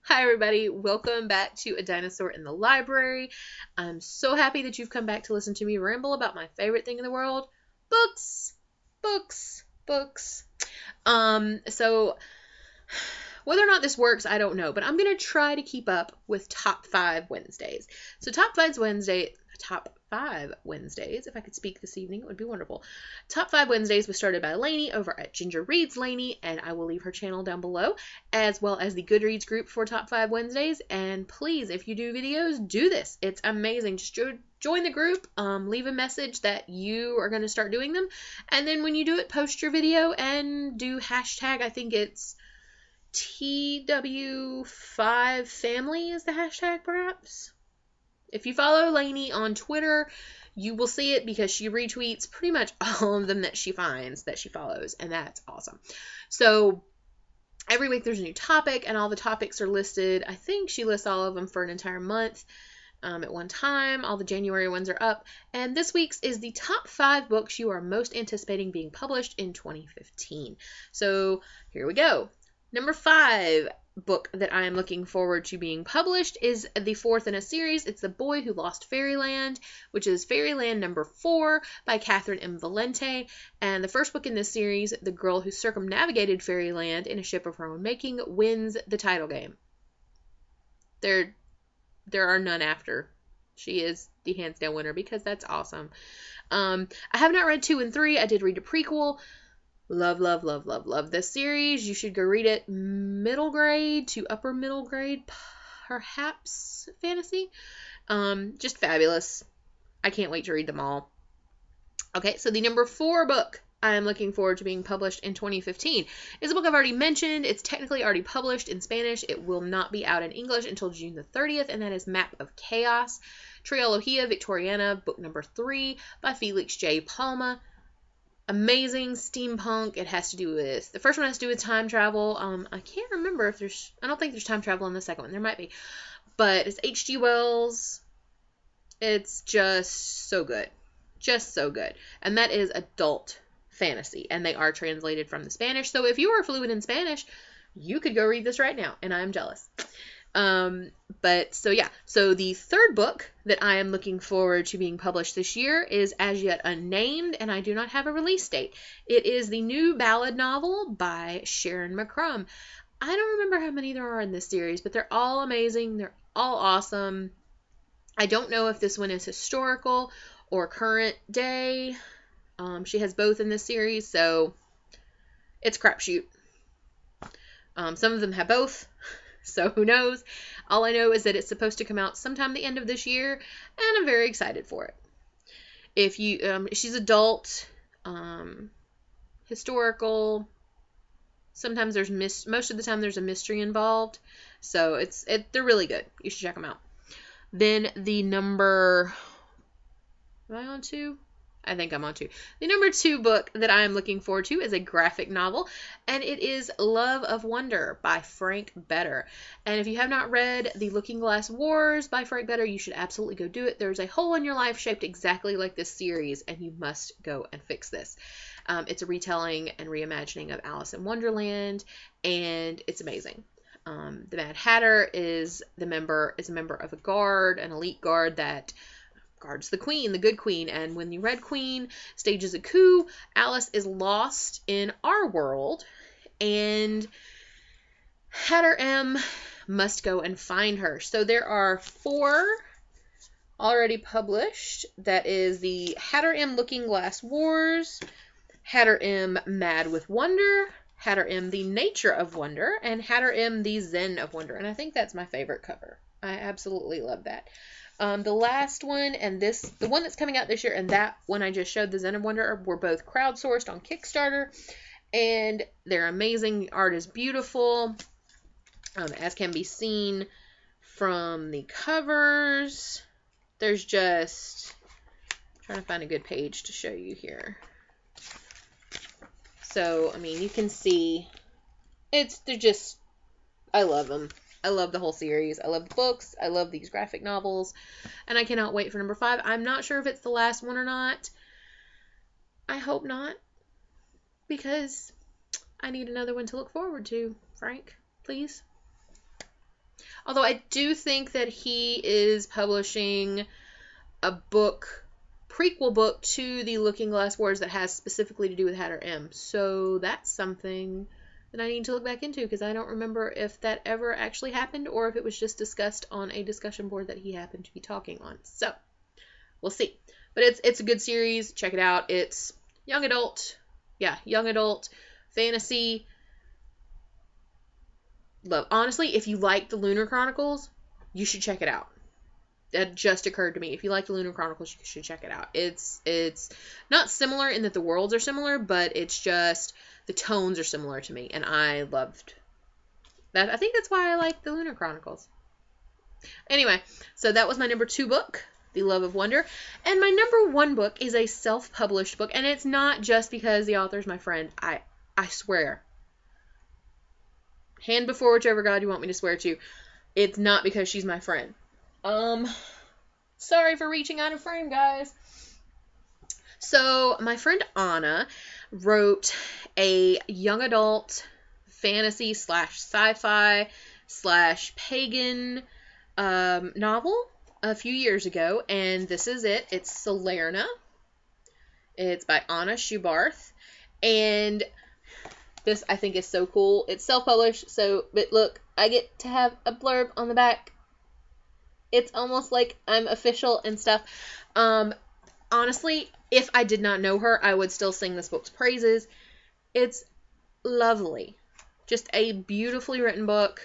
Hi everybody, welcome back to A Dinosaur in the Library. I'm so happy that you've come back to listen to me ramble about my favorite thing in the world, books, books, books. So whether or not this works, I don't know, but I'm going to try to keep up with Top 5 Wednesdays. So Top 5 Wednesdays, if I could speak this evening, it would be wonderful. Top 5 Wednesdays was started by Lainey over at Ginger Reads Lainey, and I will leave her channel down below, as well as the Goodreads group for Top 5 Wednesdays. And please, if you do videos, do this. It's amazing. Just join the group, leave a message that you are going to start doing them, and then when you do it, post your video and do hashtag, I think it's T5W is the hashtag, perhaps. If you follow Lainey on Twitter, you will see it because she retweets pretty much all of them that she finds that she follows, and that's awesome. So every week there's a new topic, and all the topics are listed. I think she lists all of them for an entire month at one time. All the January ones are up, and this week's is the top 5 books you are most anticipating being published in 2015. So here we go. Number 5 book that I am looking forward to being published is the 4th in a series. It's The Boy Who Lost Fairyland, which is Fairyland number 4 by Catherine M. Valente. And the first book in this series, the girl who circumnavigated Fairyland in a ship of her own making, wins the title game. There are none after. She is the hands down winner because that's awesome. I have not read 2 and 3. I did read a prequel. Love, love, love, love, love this series. You should go read it. Middle grade to upper middle grade, perhaps, fantasy. Just fabulous. I can't wait to read them all. Okay, so the number 4 book I am looking forward to being published in 2015 is a book I've already mentioned. It's technically already published in Spanish. It will not be out in English until June the 30th, and that is Map of Chaos, Trilogia Victoriana, book number 3 by Felix J. Palma. Amazing steampunk. It has to do with, the first one has to do with time travel. I can't remember if I don't think there's time travel in the second one. There might be. But it's H.G. Wells. It's just so good. Just so good. And that is adult fantasy. And they are translated from the Spanish. So if you are fluent in Spanish, you could go read this right now. And I'm jealous. So the 3rd book that I am looking forward to being published this year is As Yet Unnamed, and I do not have a release date. It is the new ballad novel by Sharon McCrum. I don't remember how many there are in this series, but they're all amazing. They're all awesome. I don't know if this one is historical or current day. She has both in this series, so it's a crapshoot. Some of them have both. So who knows? All I know is that it's supposed to come out sometime the end of this year, and I'm very excited for it. If you, she's adult, historical. Sometimes there's most of the time there's a mystery involved, so they're really good. You should check them out. Then the number, am I on 2? I think I'm on 2. The number 2 book that I am looking forward to is a graphic novel, and it is Love of Wonder by Frank Better. And if you have not read The Looking Glass Wars by Frank Better, you should absolutely go do it. There's a hole in your life shaped exactly like this series, and you must go and fix this. It's a retelling and reimagining of Alice in Wonderland, and it's amazing. The Mad Hatter is a member of a guard, an elite guard that guards the queen, the good queen, and when the Red Queen stages a coup, Alice is lost in our world, and Hatter M must go and find her. So there are 4 already published. That is the Hatter M Looking Glass Wars, Hatter M Mad with Wonder, Hatter M The Nature of Wonder, and Hatter M The Zen of Wonder. And I think that's my favorite cover. I absolutely love that. The last one and the one that's coming out this year, and that one I just showed, the Zen of Wonder, were both crowdsourced on Kickstarter, and they're amazing. The art is beautiful, as can be seen from the covers. There's just, I'm trying to find a good page to show you here. So, I mean, you can see, I love them. I love the whole series. I love the books. I love these graphic novels. And I cannot wait for number 5. I'm not sure if it's the last one or not. I hope not. Because I need another one to look forward to. Frank, please. Although I do think that he is publishing a prequel book to the Looking Glass Wars that has specifically to do with Hatter M. So that's something that I need to look back into, because I don't remember if that ever actually happened or if it was just discussed on a discussion board that he happened to be talking on. So we'll see. But it's a good series. Check it out. It's young adult fantasy. Love. Honestly, if you like the Lunar Chronicles, you should check it out. That just occurred to me. If you like the Lunar Chronicles, you should check it out. It's not similar in that the worlds are similar, but it's just the tones are similar to me, and I loved that. I think that's why I like the Lunar Chronicles. Anyway, so that was my number 2 book, The Love of Wonder. And my number 1 book is a self-published book, and it's not just because the author's my friend. I swear. Hand before whichever God you want me to swear to. It's not because she's my friend. Sorry for reaching out of frame, guys. So, my friend Anna wrote a young adult fantasy / sci-fi / pagan novel a few years ago, and this is it. It's Salerna. It's by Anna Schubarth, and this I think is so cool. It's self-published, but look, I get to have a blurb on the back. It's almost like I'm official and stuff. Honestly, if I did not know her, I would still sing this book's praises. It's lovely. Just a beautifully written book.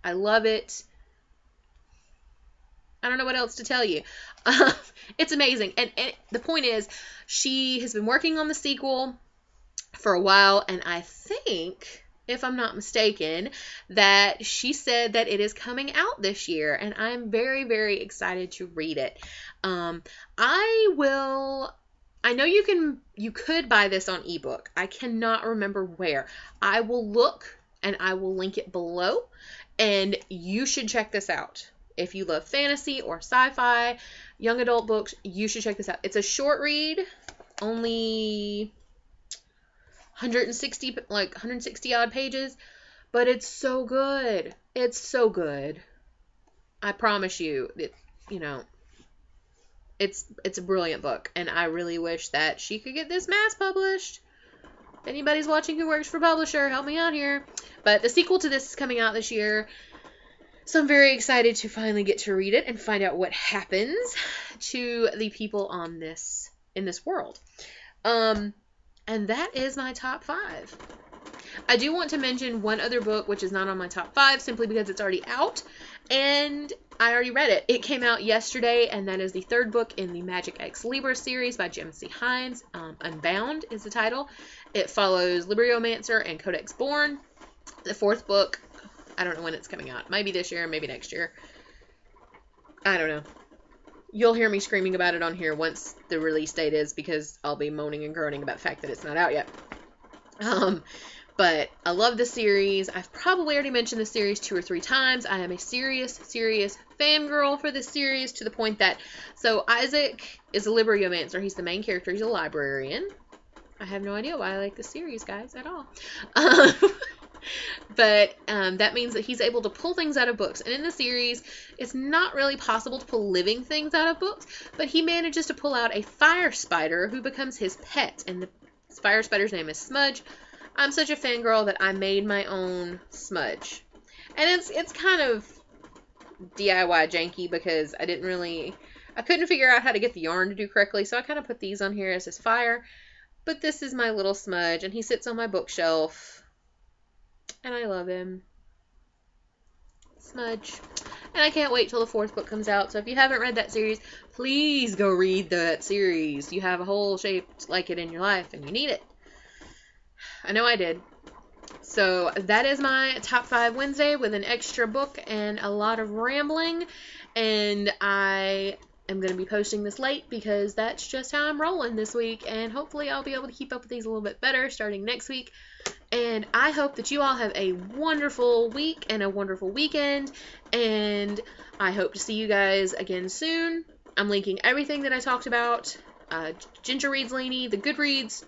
I love it. I don't know what else to tell you. It's amazing. And the point is, she has been working on the sequel for a while, and I think, if I'm not mistaken, that she said that it is coming out this year, and I'm very, very excited to read it. I know you could buy this on ebook. I cannot remember where. I will look, and I will link it below, and you should check this out. If you love fantasy or sci-fi, young adult books, you should check this out. It's a short read, only 160 odd pages, but it's so good. It's so good. I promise you, it's a brilliant book, and I really wish that she could get this mass published. If anybody's watching who works for publisher, help me out here. But the sequel to this is coming out this year, so I'm very excited to finally get to read it and find out what happens to the people in this world. And that is my top 5. I do want to mention one other book, which is not on my top 5, simply because it's already out, and I already read it. It came out yesterday, and that is the 3rd book in the Magic X Libra series by Jim C. Hines. Unbound is the title. It follows Libriomancer and Codex Born. The 4th book, I don't know when it's coming out. Maybe this year, maybe next year. I don't know. You'll hear me screaming about it on here once the release date is, because I'll be moaning and groaning about the fact that it's not out yet. But I love the series. I've probably already mentioned the series 2 or 3 times. I am a serious fangirl for this series, to the point that, so Isaac is a Libriomancer. He's the main character. He's a librarian. I have no idea why I like the series, guys, at all. But that means that he's able to pull things out of books. And in the series, it's not really possible to pull living things out of books, but he manages to pull out a fire spider who becomes his pet. And the fire spider's name is Smudge. I'm such a fangirl that I made my own Smudge. And it's kind of DIY janky, because I couldn't figure out how to get the yarn to do correctly, so I kind of put these on here as his fire. But this is my little Smudge, and he sits on my bookshelf. And I love him. Smudge. And I can't wait till the 4th book comes out. So if you haven't read that series, please go read that series. You have a whole shaped like it in your life, and you need it. I know I did. So that is my top 5 Wednesday, with an extra book and a lot of rambling. And I am going to be posting this late, because that's just how I'm rolling this week. And hopefully I'll be able to keep up with these a little bit better starting next week. And I hope that you all have a wonderful week and a wonderful weekend. And I hope to see you guys again soon. I'm linking everything that I talked about. Ginger Reads Lainey, the Goodreads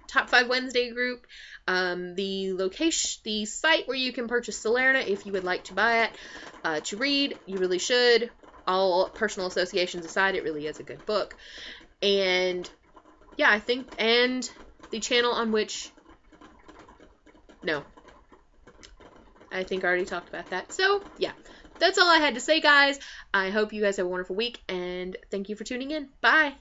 Top 5 Wednesday group. The location, the site where you can purchase Salerna, if you would like to buy it, to read, you really should. All personal associations aside, it really is a good book. And yeah, I think, and the channel on which, no, I think I already talked about that. So yeah, that's all I had to say, guys. I hope you guys have a wonderful week, and thank you for tuning in. Bye.